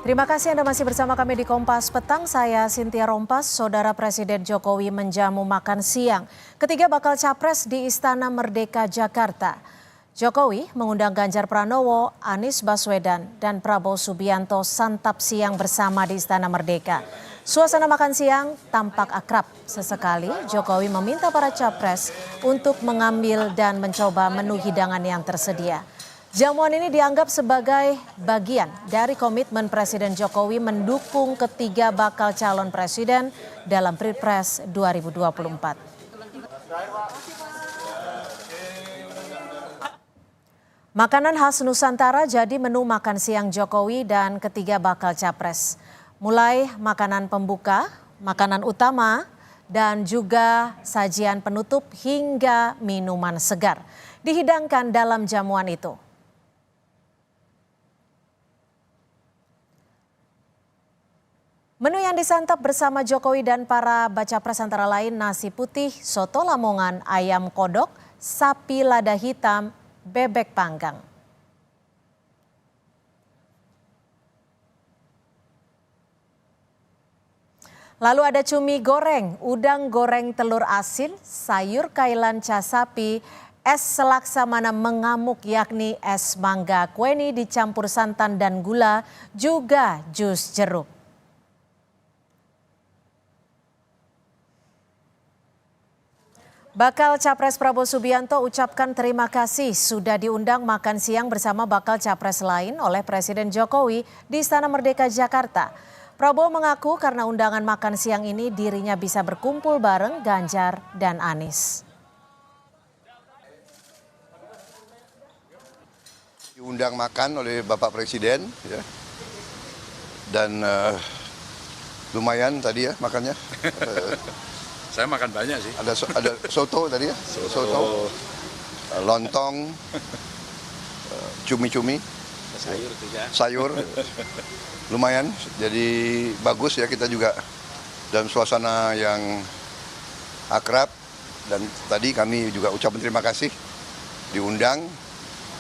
Terima kasih Anda masih bersama kami di Kompas Petang. Saya Cynthia Rompas. Saudara Presiden Jokowi menjamu makan siang ketiga bakal capres di Istana Merdeka Jakarta. Jokowi mengundang Ganjar Pranowo, Anies Baswedan, dan Prabowo Subianto santap siang bersama di Istana Merdeka. Suasana makan siang tampak akrab. Sesekali Jokowi meminta para capres untuk mengambil dan mencoba menu hidangan yang tersedia. Jamuan ini dianggap sebagai bagian dari komitmen Presiden Jokowi mendukung ketiga bakal calon presiden dalam Pilpres 2024. Makanan khas Nusantara jadi menu makan siang Jokowi dan ketiga bakal capres. Mulai makanan pembuka, makanan utama, dan juga sajian penutup hingga minuman segar dihidangkan dalam jamuan itu. Menu yang disantap bersama Jokowi dan para baca pres antara lain nasi putih, soto Lamongan, ayam kodok, sapi lada hitam, bebek panggang. Lalu ada cumi goreng, udang goreng telur asin, sayur kailan cas sapi, es selaksamana mengamuk yakni es mangga kueni dicampur santan dan gula, juga jus jeruk. Bakal Capres Prabowo Subianto ucapkan terima kasih sudah diundang makan siang bersama bakal Capres lain oleh Presiden Jokowi di Istana Merdeka Jakarta. Prabowo mengaku karena undangan makan siang ini dirinya bisa berkumpul bareng Ganjar dan Anies. Diundang makan oleh Bapak Presiden ya. Dan lumayan tadi ya makannya. Saya makan banyak sih. Ada soto tadi ya, soto, lontong, cumi-cumi, sayur juga. sayur, lumayan. Jadi bagus ya, kita juga dalam suasana yang akrab. Dan tadi kami juga ucapkan terima kasih diundang.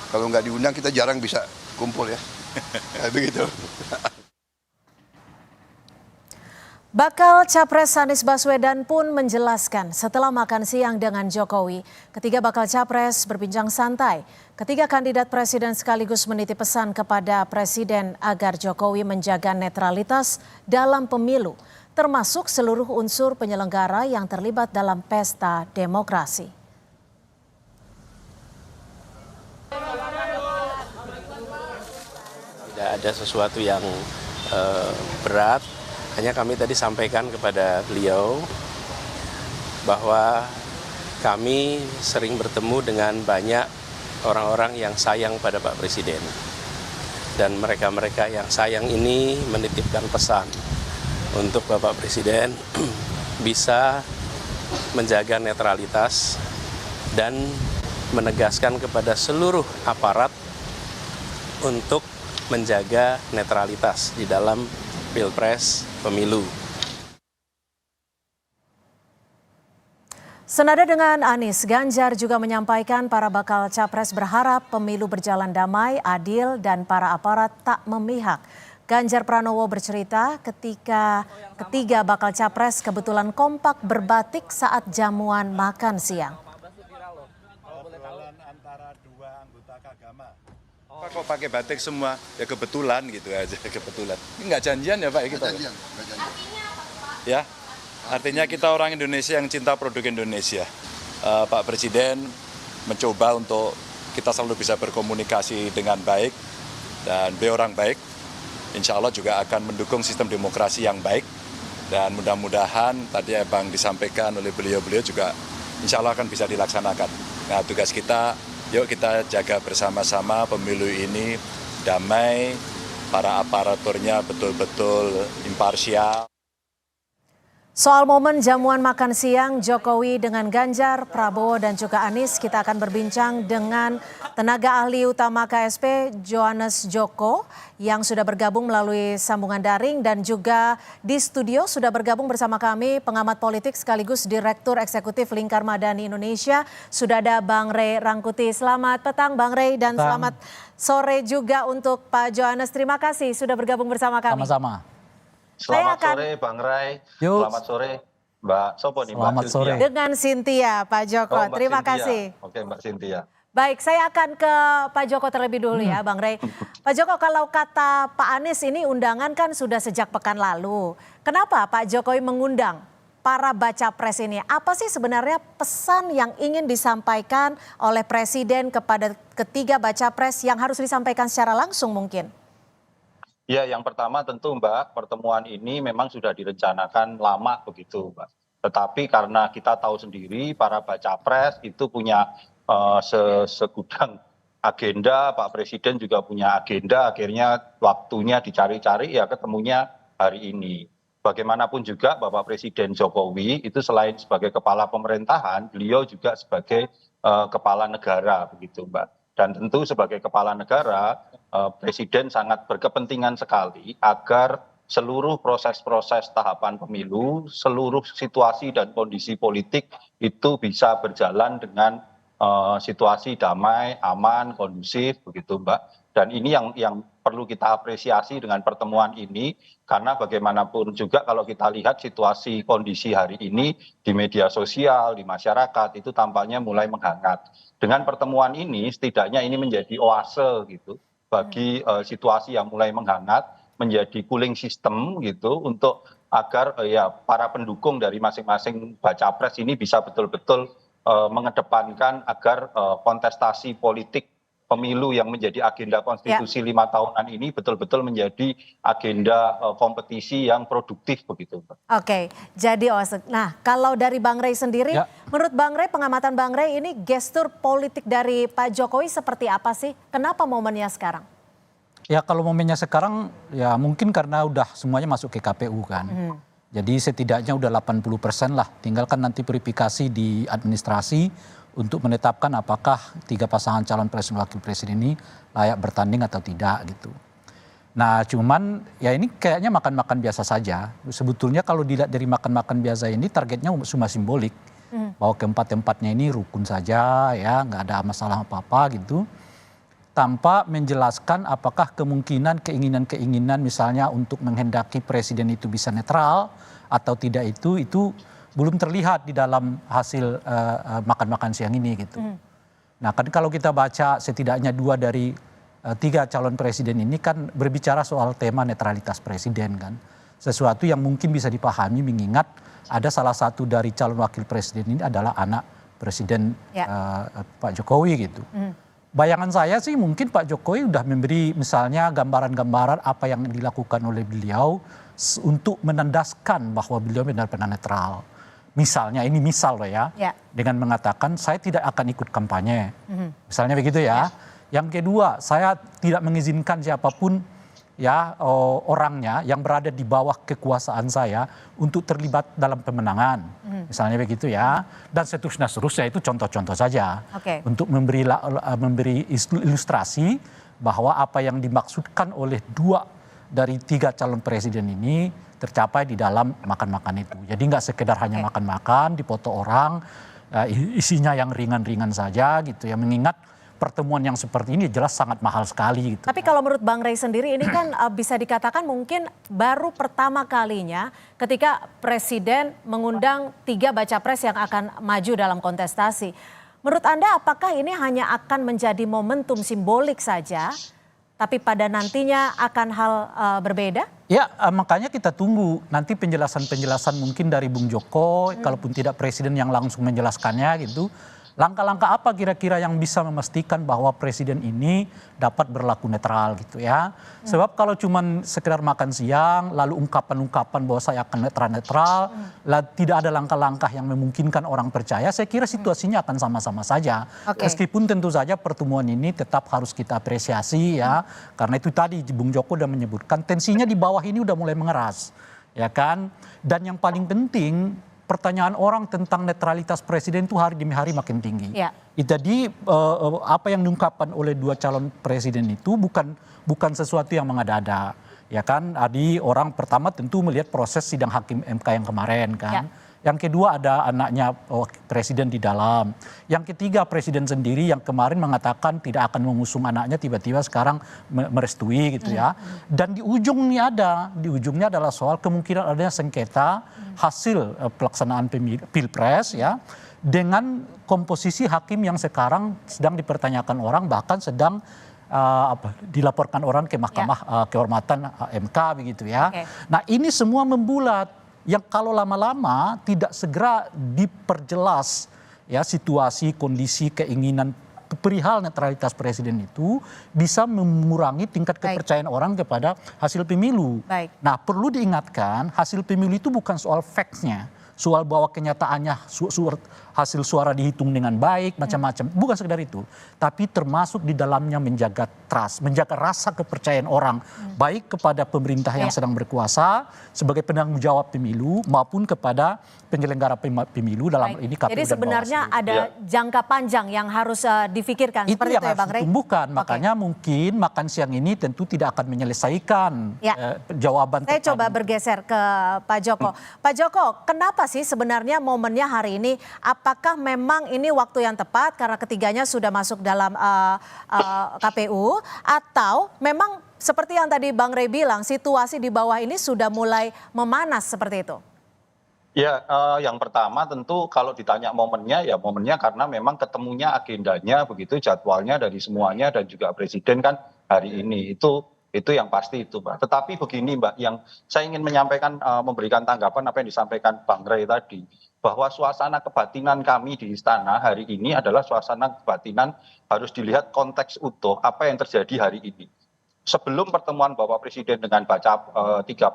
Kalau nggak diundang kita jarang bisa kumpul ya. Begitu. Bakal Capres Anies Baswedan pun menjelaskan setelah makan siang dengan Jokowi, ketiga bakal Capres berbincang santai. Ketiga kandidat presiden sekaligus menitip pesan kepada Presiden agar Jokowi menjaga netralitas dalam pemilu, termasuk seluruh unsur penyelenggara yang terlibat dalam pesta demokrasi. Tidak ada sesuatu yang berat. Hanya kami tadi sampaikan kepada beliau bahwa kami sering bertemu dengan banyak orang-orang yang sayang pada Pak Presiden. Dan mereka-mereka yang sayang ini menitipkan pesan untuk Bapak Presiden bisa menjaga netralitas dan menegaskan kepada seluruh aparat untuk menjaga netralitas di dalam Pilpres pemilu. Senada dengan Anies, Ganjar juga menyampaikan para bakal capres berharap pemilu berjalan damai, adil, dan para aparat tak memihak. Ganjar Pranowo bercerita ketika ketiga bakal capres kebetulan kompak berbatik saat jamuan makan siang. Antara dua anggota Kagama. Kok pakai batik semua? Ya kebetulan gitu aja, kebetulan. Ini nggak janjian ya Pak? Kita? Janjian. Ya, artinya kita orang Indonesia yang cinta produk Indonesia. Pak Presiden mencoba untuk kita selalu bisa berkomunikasi dengan baik dan beliau orang baik. Insya Allah juga akan mendukung sistem demokrasi yang baik dan mudah-mudahan tadi Bang disampaikan oleh beliau juga insya Allah akan bisa dilaksanakan. Nah tugas kita, yuk kita jaga bersama-sama pemilu ini damai, para aparaturnya betul-betul imparsial. Soal momen jamuan makan siang Jokowi dengan Ganjar, Prabowo dan juga Anies, kita akan berbincang dengan tenaga ahli utama KSP Johannes Joko yang sudah bergabung melalui sambungan daring, dan juga di studio sudah bergabung bersama kami pengamat politik sekaligus Direktur Eksekutif Lingkar Madani Indonesia. Sudah ada Bang Ray Rangkuti. Selamat petang Bang Ray, dan selamat sore juga untuk Pak Johannes. Terima kasih sudah bergabung bersama kami. Sama-sama. Selamat sore Bang Ray, selamat sore Mbak Sopo nih, Selamat Mbak sore. Dengan Cynthia, Pak Joko. Mbak Terima Cynthia. kasih. Oke Mbak Cynthia. Baik, saya akan ke Pak Joko terlebih dulu ya Bang Ray. Pak Joko, kalau kata Pak Anies ini undangan kan sudah sejak pekan lalu. Kenapa Pak Jokowi mengundang para baca pres ini? Apa sih sebenarnya pesan yang ingin disampaikan oleh Presiden kepada ketiga baca pres yang harus disampaikan secara langsung mungkin? Ya, yang pertama tentu Mbak, pertemuan ini memang sudah direncanakan lama begitu Mbak. Tetapi karena kita tahu sendiri para baca pres itu punya segudang agenda, Pak Presiden juga punya agenda, akhirnya waktunya dicari-cari ya ketemunya hari ini. Bagaimanapun juga Bapak Presiden Jokowi itu selain sebagai kepala pemerintahan, beliau juga sebagai kepala negara begitu Mbak. Dan tentu sebagai kepala negara, Presiden sangat berkepentingan sekali agar seluruh proses-proses tahapan pemilu, seluruh situasi dan kondisi politik itu bisa berjalan dengan situasi damai, aman, kondusif begitu Mbak. Dan ini yang perlu kita apresiasi dengan pertemuan ini, karena bagaimanapun juga kalau kita lihat situasi kondisi hari ini di media sosial, di masyarakat itu tampaknya mulai menghangat. Dengan pertemuan ini setidaknya ini menjadi oase gitu bagi situasi yang mulai menghangat, menjadi cooling system gitu untuk agar ya para pendukung dari masing-masing baca pres ini bisa betul-betul mengedepankan agar kontestasi politik pemilu yang menjadi agenda konstitusi 5 tahunan ini betul-betul menjadi agenda kompetisi yang produktif begitu. Oke, jadi nah kalau dari Bang Ray sendiri, menurut Bang Ray, pengamatan Bang Ray, ini gestur politik dari Pak Jokowi seperti apa sih? Kenapa momennya sekarang? Ya kalau momennya sekarang ya mungkin karena udah semuanya masuk ke KPU kan. Jadi setidaknya udah 80% lah, tinggalkan nanti verifikasi di administrasi untuk menetapkan apakah tiga pasangan calon presiden wakil presiden ini layak bertanding atau tidak gitu. Nah cuman ya ini kayaknya makan-makan biasa saja. Sebetulnya kalau dilihat dari makan-makan biasa ini targetnya cuma simbolik. Bahwa keempat-empatnya ini rukun saja ya, nggak ada masalah apa-apa gitu. Tanpa menjelaskan apakah kemungkinan keinginan-keinginan misalnya untuk menghendaki presiden itu bisa netral atau tidak itu belum terlihat di dalam hasil makan-makan siang ini gitu. Nah kan kalau kita baca setidaknya 2 dari 3 calon presiden ini kan berbicara soal tema netralitas presiden kan. Sesuatu yang mungkin bisa dipahami mengingat ada salah satu dari calon wakil presiden ini adalah anak presiden Pak Jokowi gitu. Bayangan saya sih mungkin Pak Jokowi udah memberi misalnya gambaran-gambaran apa yang dilakukan oleh beliau untuk menandaskan bahwa beliau benar-benar netral. Misalnya ini misal loh ya, dengan mengatakan saya tidak akan ikut kampanye. Misalnya begitu ya. Yang kedua, saya tidak mengizinkan siapapun ya orangnya yang berada di bawah kekuasaan saya untuk terlibat dalam pemenangan. Misalnya begitu ya. Dan seterusnya itu contoh-contoh saja. Untuk memberi ilustrasi bahwa apa yang dimaksudkan oleh 2 dari 3 calon presiden ini tercapai di dalam makan-makan itu. Jadi nggak sekedar hanya makan-makan, dipoto orang, isinya yang ringan-ringan saja gitu ya. Mengingat pertemuan yang seperti ini jelas sangat mahal sekali gitu. Tapi kalau menurut Bang Ray sendiri ini kan bisa dikatakan mungkin baru pertama kalinya ketika Presiden mengundang 3 baca pres yang akan maju dalam kontestasi. Menurut Anda apakah ini hanya akan menjadi momentum simbolik saja, tapi pada nantinya akan hal berbeda? Ya makanya kita tunggu nanti penjelasan-penjelasan mungkin dari Bung Joko, kalaupun tidak presiden yang langsung menjelaskannya gitu. Langkah-langkah apa kira-kira yang bisa memastikan bahwa presiden ini dapat berlaku netral gitu ya. Sebab kalau cuman sekedar makan siang lalu ungkapan-ungkapan bahwa saya akan netral, tidak ada langkah-langkah yang memungkinkan orang percaya, saya kira situasinya akan sama-sama saja. Meskipun tentu saja pertemuan ini tetap harus kita apresiasi ya. Karena itu tadi Bung Joko udah menyebutkan tensinya di bawah ini udah mulai mengeras. ya kan? Dan yang paling penting, pertanyaan orang tentang netralitas presiden itu hari demi hari makin tinggi. Ya. Jadi apa yang diungkapkan oleh dua calon presiden itu bukan sesuatu yang mengada-ada, ya kan? Tadi orang pertama tentu melihat proses sidang hakim MK yang kemarin kan. Ya. Yang kedua ada anaknya presiden di dalam. Yang ketiga presiden sendiri yang kemarin mengatakan tidak akan mengusung anaknya, tiba-tiba sekarang merestui gitu ya. Dan di ujungnya adalah soal kemungkinan adanya sengketa hasil pelaksanaan pilpres ya, dengan komposisi hakim yang sekarang sedang dipertanyakan orang, bahkan sedang dilaporkan orang ke Mahkamah Kehormatan MK begitu ya. Oke. Nah ini semua membulat, yang kalau lama-lama tidak segera diperjelas ya situasi, kondisi, keinginan perihal netralitas presiden itu bisa mengurangi tingkat kepercayaan orang kepada hasil pemilu. Baik. Nah perlu diingatkan hasil pemilu itu bukan soal facts-nya, soal bahwa kenyataannya hasil suara dihitung dengan baik, macam-macam. Bukan sekedar itu. Tapi termasuk di dalamnya menjaga trust, menjaga rasa kepercayaan orang. Baik kepada pemerintah yang sedang berkuasa, sebagai penanggung jawab pemilu, maupun kepada penyelenggara pemilu dalam ini KPU. Jadi dan sebenarnya Bawaslu. ada jangka panjang yang harus difikirkan. Itu Seperti yang itu ya harus Bang Rey? ditumbuhkan. Makanya mungkin makan siang ini tentu tidak akan menyelesaikan jawaban. Saya coba bergeser ke Pak Joko. Pak Joko, kenapa sih sebenarnya momennya hari ini? Apakah memang ini waktu yang tepat karena ketiganya sudah masuk dalam KPU, atau memang seperti yang tadi Bang Rey bilang, situasi di bawah ini sudah mulai memanas seperti itu? Ya, yang pertama tentu kalau ditanya momennya, ya momennya karena memang ketemunya agendanya begitu, jadwalnya dari semuanya dan juga presiden kan hari ini. Itu yang pasti itu, Mbak. Tetapi begini, Mbak, yang saya ingin menyampaikan, memberikan tanggapan apa yang disampaikan Bang Rey tadi, bahwa suasana kebatinan kami di istana hari ini adalah suasana kebatinan harus dilihat konteks utuh apa yang terjadi hari ini. Sebelum pertemuan Bapak Presiden dengan tiga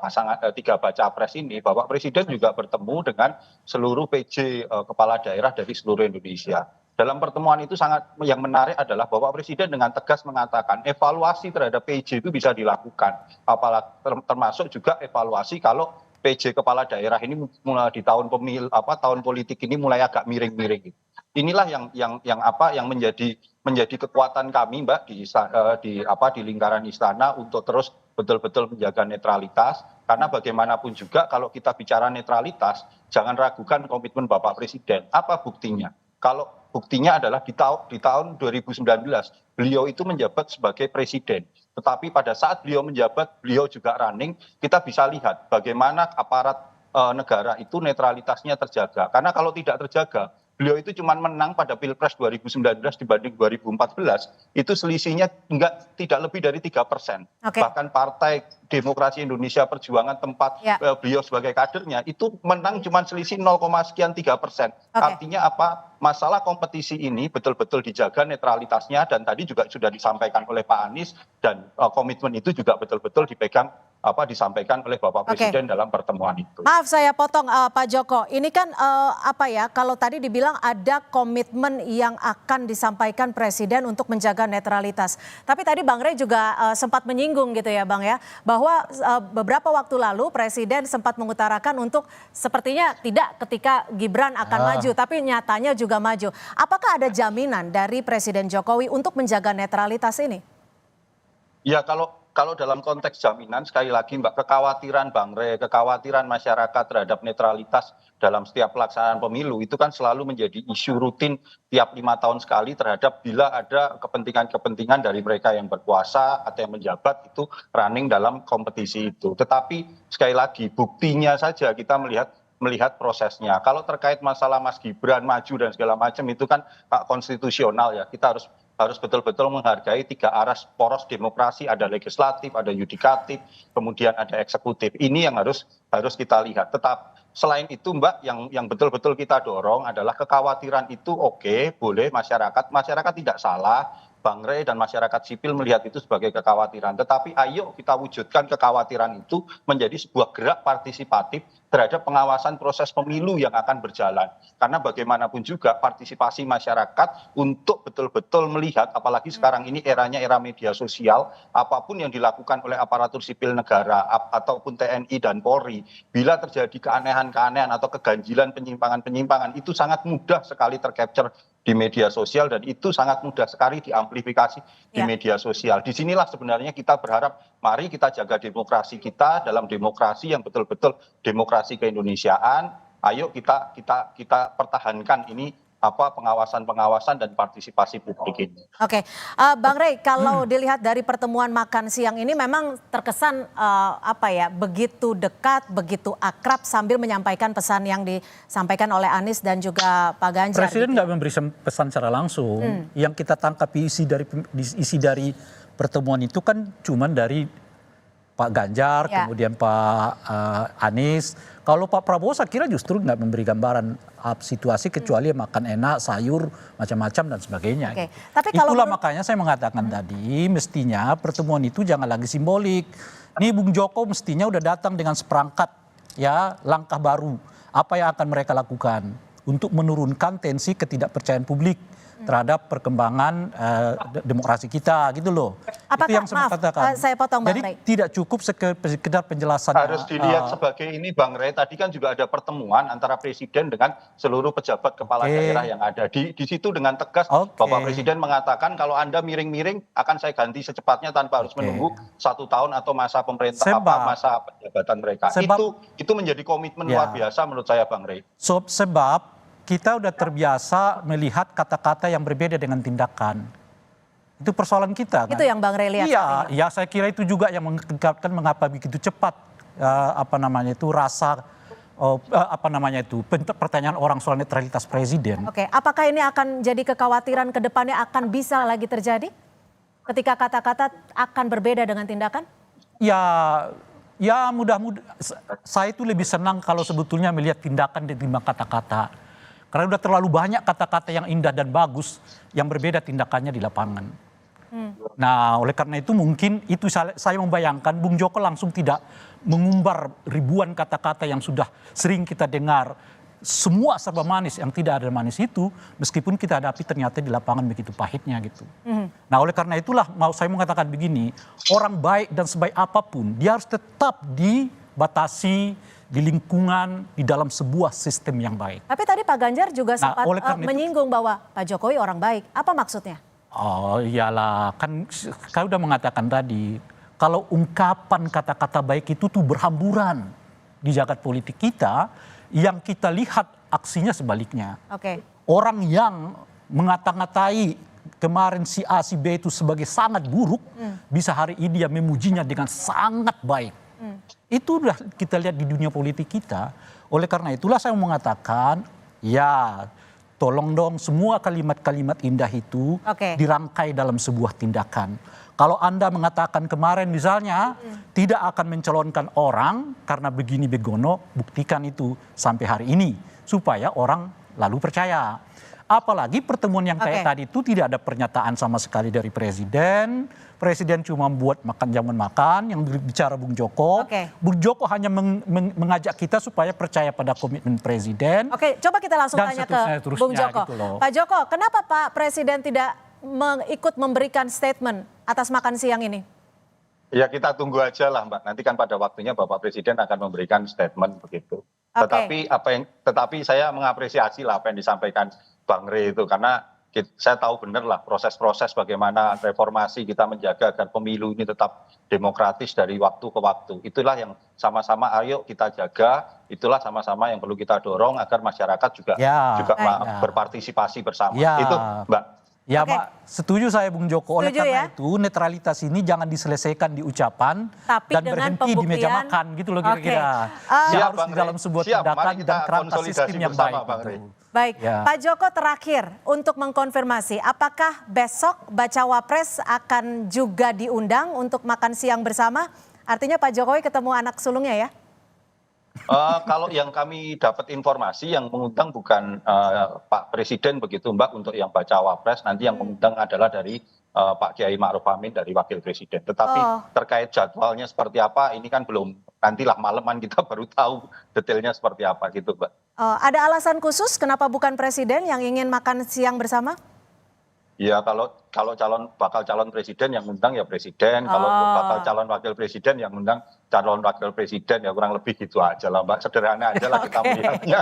baca pres ini, Bapak Presiden juga bertemu dengan seluruh PJ kepala daerah dari seluruh Indonesia. Dalam pertemuan itu yang menarik adalah Bapak Presiden dengan tegas mengatakan evaluasi terhadap PJ itu bisa dilakukan, termasuk juga evaluasi kalau PJ kepala daerah ini mulai di tahun tahun politik ini mulai agak miring-miring. Inilah yang menjadi kekuatan kami, Mbak, di lingkaran istana untuk terus betul-betul menjaga netralitas, karena bagaimanapun juga kalau kita bicara netralitas jangan ragukan komitmen Bapak Presiden. Apa buktinya? Kalau buktinya adalah di tahun 2019 beliau itu menjabat sebagai presiden. Tetapi pada saat beliau menjabat, beliau juga running, kita bisa lihat bagaimana aparat negara itu netralitasnya terjaga. Karena kalau tidak terjaga, beliau itu cuma menang pada Pilpres 2019 dibanding 2014, itu selisihnya tidak lebih dari 3%. Bahkan Partai Demokrasi Indonesia Perjuangan tempat beliau sebagai kadernya itu menang cuma selisih 0, sekian 3%. Artinya apa? Masalah kompetisi ini betul-betul dijaga netralitasnya, dan tadi juga sudah disampaikan oleh Pak Anies, dan komitmen itu juga betul-betul disampaikan oleh Bapak Presiden dalam pertemuan itu. Maaf saya potong Pak Joko, ini kan kalau tadi dibilang ada komitmen yang akan disampaikan Presiden untuk menjaga netralitas. Tapi tadi Bang Rey juga sempat menyinggung gitu ya Bang ya, bahwa beberapa waktu lalu Presiden sempat mengutarakan untuk sepertinya tidak ketika Gibran akan maju, tapi nyatanya juga maju. Apakah ada jaminan dari Presiden Jokowi untuk menjaga netralitas ini? Ya, kalau dalam konteks jaminan, sekali lagi Mbak, kekhawatiran Bang Rey, kekhawatiran masyarakat terhadap netralitas dalam setiap pelaksanaan pemilu itu kan selalu menjadi isu rutin tiap 5 tahun sekali terhadap bila ada kepentingan-kepentingan dari mereka yang berkuasa atau yang menjabat itu running dalam kompetisi itu. Tetapi sekali lagi buktinya saja kita melihat prosesnya. Kalau terkait masalah Mas Gibran maju dan segala macam itu kan hak konstitusional ya. Kita harus betul-betul menghargai 3 aras poros demokrasi, ada legislatif, ada yudikatif, kemudian ada eksekutif. Ini yang harus kita lihat. Tetap selain itu Mbak, yang betul-betul kita dorong adalah kekhawatiran itu oke, boleh masyarakat tidak salah. Bang Rey dan masyarakat sipil melihat itu sebagai kekhawatiran. Tetapi ayo kita wujudkan kekhawatiran itu menjadi sebuah gerak partisipatif terhadap pengawasan proses pemilu yang akan berjalan. Karena bagaimanapun juga partisipasi masyarakat untuk betul-betul melihat, apalagi sekarang ini eranya era media sosial, apapun yang dilakukan oleh aparatur sipil negara ataupun TNI dan Polri, bila terjadi keanehan-keanehan atau keganjilan penyimpangan-penyimpangan, itu sangat mudah sekali tercapture di media sosial dan itu sangat mudah sekali diamplifikasi di media sosial. Disinilah sebenarnya kita berharap mari kita jaga demokrasi kita dalam demokrasi yang betul-betul demokrasi keindonesiaan. Ayo kita pertahankan ini pengawasan dan partisipasi publik ini. Oke, Bang Rey, kalau dilihat dari pertemuan makan siang ini memang terkesan begitu dekat, begitu akrab sambil menyampaikan pesan yang disampaikan oleh Anies dan juga Pak Ganjar. Presiden nggak memberi pesan secara langsung. Yang kita tangkap isi dari pertemuan itu kan cuman dari Pak Ganjar, kemudian Pak Anies. Kalau Pak Prabowo saya kira justru nggak memberi gambaran situasi kecuali makan enak, sayur, macam-macam dan sebagainya. Oke. Tapi kalau itulah makanya saya mengatakan tadi mestinya pertemuan itu jangan lagi simbolik. Nih Bung Joko mestinya udah datang dengan seperangkat langkah baru. Apa yang akan mereka lakukan untuk menurunkan tensi ketidakpercayaan publik terhadap perkembangan demokrasi kita gitu loh. Apakah, itu yang saya katakan. Saya potong Bang Jadi Rey. Tidak cukup sekedar penjelasan. Harus dilihat sebagai ini Bang Rey, tadi kan juga ada pertemuan antara Presiden dengan seluruh pejabat kepala daerah yang ada. Di situ dengan tegas Bapak Presiden mengatakan kalau Anda miring-miring akan saya ganti secepatnya tanpa harus menunggu 1 tahun atau masa pemerintah masa jabatan mereka. Itu menjadi komitmen luar biasa menurut saya Bang Rey. Sebab kita udah terbiasa melihat kata-kata yang berbeda dengan tindakan. Itu persoalan kita kan. Itu yang Bang Rey lihat. Iya, saya kira itu juga yang mengungkapkan mengapa begitu cepat pertanyaan orang soal netralitas presiden. Oke, apakah ini akan jadi kekhawatiran ke depannya akan bisa lagi terjadi? Ketika kata-kata akan berbeda dengan tindakan? Ya mudah-mudahan. Saya itu lebih senang kalau sebetulnya melihat tindakan ditimbang kata-kata. Karena udah terlalu banyak kata-kata yang indah dan bagus yang berbeda tindakannya di lapangan. Nah, oleh karena itu mungkin itu saya membayangkan Bung Joko langsung tidak mengumbar ribuan kata-kata yang sudah sering kita dengar. Semua serba manis, yang tidak ada manis itu meskipun kita hadapi ternyata di lapangan begitu pahitnya gitu. Nah, oleh karena itulah saya mengatakan begini, orang baik dan sebaik apapun dia harus tetap dibatasi di lingkungan, di dalam sebuah sistem yang baik. Tapi tadi Pak Ganjar juga sempat menyinggung bahwa Pak Jokowi orang baik. Apa maksudnya? Oh iyalah, kan saya udah mengatakan tadi, kalau ungkapan kata-kata baik itu tuh berhamburan di jagat politik kita, yang kita lihat aksinya sebaliknya. Orang yang mengata-ngatai kemarin si A, si B itu sebagai sangat buruk, bisa hari ini dia memujinya dengan sangat baik. Itu udah kita lihat di dunia politik kita. Oleh karena itulah saya mengatakan, tolong dong semua kalimat-kalimat indah itu dirangkai dalam sebuah tindakan. Kalau Anda mengatakan kemarin misalnya tidak akan mencalonkan orang karena begini begono, buktikan itu sampai hari ini supaya orang lalu percaya. Apalagi pertemuan yang kayak tadi itu tidak ada pernyataan sama sekali dari Presiden. Presiden cuma buat jamuan makan yang bicara Bung Joko. Bung Joko hanya mengajak kita supaya percaya pada komitmen Presiden. Coba kita langsung tanya ke Bung Joko. Gitu loh. Pak Joko, kenapa Pak Presiden tidak ikut memberikan statement atas makan siang ini? Ya kita tunggu aja lah Mbak. Nanti kan pada waktunya Bapak Presiden akan memberikan statement begitu. Tetapi saya mengapresiasi lah apa yang disampaikan Bang Rey itu karena saya tahu benar lah proses-proses bagaimana reformasi kita menjaga agar pemilu ini tetap demokratis dari waktu ke waktu. Itulah yang sama-sama ayo kita jaga, itulah sama-sama yang perlu kita dorong agar masyarakat juga berpartisipasi bersama. Itu Mbak. Ya Pak, setuju saya Bung Joko. Oleh karena itu netralitas ini jangan diselesaikan di ucapan dan berhenti di meja makan gitu loh kira-kira. Ya harus di dalam sebuah tindakan dan kerangka sistem yang baik. Baik, Pak Joko terakhir untuk mengkonfirmasi, apakah besok Bacawa Pres akan juga diundang untuk makan siang bersama? Artinya Pak Jokowi ketemu anak sulungnya ya? Kalau yang kami dapat informasi yang mengundang bukan Pak Presiden begitu Mbak untuk yang Bacawa Pres, nanti yang mengundang adalah dari Pak Kiai Ma'ruf Amin dari Wakil Presiden. Tetapi terkait jadwalnya seperti apa ini kan belum nantilah malaman kita baru tahu detailnya seperti apa gitu, Mbak. Ada alasan khusus kenapa bukan presiden yang ingin makan siang bersama? Ya kalau bakal calon presiden yang undang ya presiden, kalau bakal calon wakil presiden yang undang calon wakil presiden, ya kurang lebih gitu aja lah, Mbak. Sederhana aja lah kita melihatnya.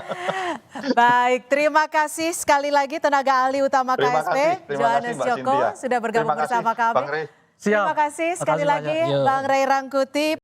Baik, terima kasih sekali lagi tenaga ahli utama KSP, Johannes Mbak Joko, Cynthia. sudah bergabung Terima kasih, bersama kami. Bang Rey. Terima kasih sekali lagi Bang Ray Rangkuti.